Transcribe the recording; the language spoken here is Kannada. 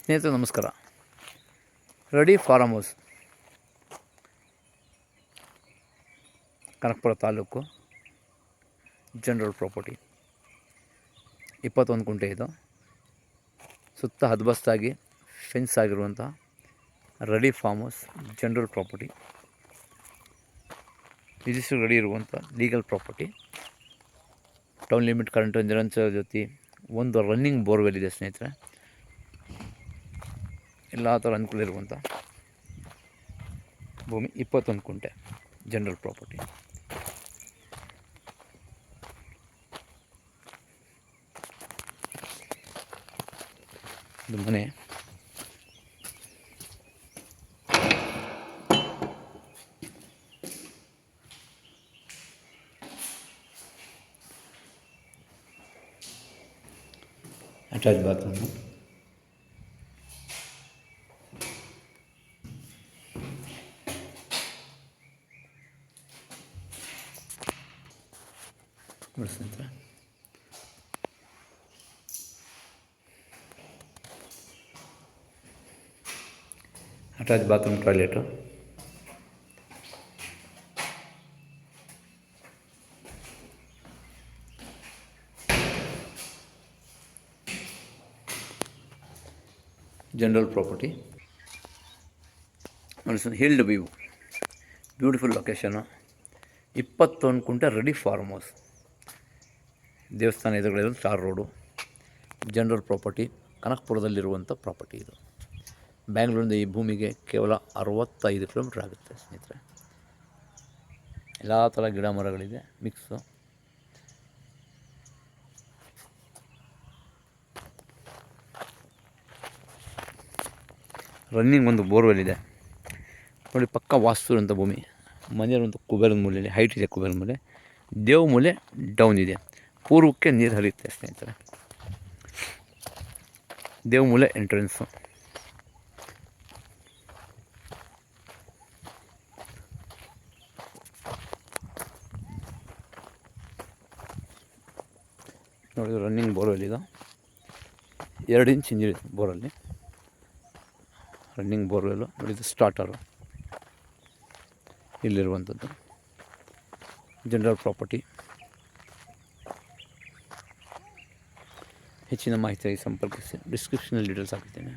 ಸ್ನೇಹಿತರೆ ನಮಸ್ಕಾರ. Ready farm house, Kanakapura taluk, general property. 21 ಗುಂಟೆ ಇದು. ಸುತ್ತ ಹದ್ಬಸ್ತಾಗಿ ಫೆನ್ಸ್ ಆಗಿರುವಂಥ ready farm house, general property. Register ready ಇರುವಂಥ legal property. Town limit current, ನಿರಂತರ ಜೊತೆ ಒಂದು ರನ್ನಿಂಗ್ ಬೋರ್ವೆಲ್ ಇದೆ ಸ್ನೇಹಿತರೆ. ಎಲ್ಲ ಥರ ಅನುಕೂಲ ಇರುವಂಥ ಭೂಮಿ. 21 ಗುಂಟೆ ಜನರಲ್ ಪ್ರಾಪರ್ಟಿ. ಇದು ಮನೆ. Attach bathroom. ಸ್ನೇಹಿತರೆ, attach bathroom, toilet. General property. Hill view, beautiful location. 21 ಗುಂಟೆ ರೆಡಿ ಫಾರ್ಮ್ ಹೌಸ್. ದೇವಸ್ಥಾನ ಎದುರುಗಡೆ ಸ್ಟಾರ್ ರೋಡು. ಜನರಲ್ ಪ್ರಾಪರ್ಟಿ, ಕನಕಪುರದಲ್ಲಿರುವಂಥ ಪ್ರಾಪರ್ಟಿ ಇದು. ಬ್ಯಾಂಗ್ಳೂರಿಂದ ಈ ಭೂಮಿಗೆ ಕೇವಲ 65 ಕಿಲೋಮೀಟ್ರ್ ಆಗುತ್ತೆ ಸ್ನೇಹಿತರೆ. ಎಲ್ಲ ಥರ ಗಿಡ ಮರಗಳಿದೆ, ಮಿಕ್ಸು. ರನ್ನಿಂಗ್ ಒಂದು ಬೋರ್ವೆಲ್ ಇದೆ ನೋಡಿ. ಪಕ್ಕ ವಾಸ್ತು ಇರುವಂಥ ಭೂಮಿ. ಮನೆಯಲ್ಲೊಂದು ಕುಬೇರದ ಮೂಲೆಯಲ್ಲಿ ಹೈಟ್ ಇದೆ. ಕುಬೇರದ ಮೂಲೆ, ದೇವ ಮೂಲೆ ಡೌನ್ ಇದೆ. ಪೂರ್ವಕ್ಕೆ ನೀರು ಹರಿಯುತ್ತೆ ಸ್ನೇಹಿತರೆ. ದೇವ ಮೂಲೆ ಎಂಟ್ರೆನ್ಸು. ನೋಡಿ, ರನ್ನಿಂಗ್ ಬೋರ್ವೆಲ್ ಇದು. 2 ಇಂಚ್ ನೀರಿದೆ ಬೋರಲ್ಲಿ. ರನ್ನಿಂಗ್ ಬೋರ್ವೆಲ್ಲು ನೋಡಿ. ಇದು ಸ್ಟಾರ್ಟರು ಇಲ್ಲಿರುವಂಥದ್ದು. General property. ಹೆಚ್ಚಿನ ಮಾಹಿತಿಯಾಗಿ ಸಂಪರ್ಕಿಸಿ. ಡಿಸ್ಕ್ರಿಪ್ಷನಲ್ಲಿ ಡೀಟೇಲ್ಸ್ ಹಾಕಿದ್ದೇನೆ.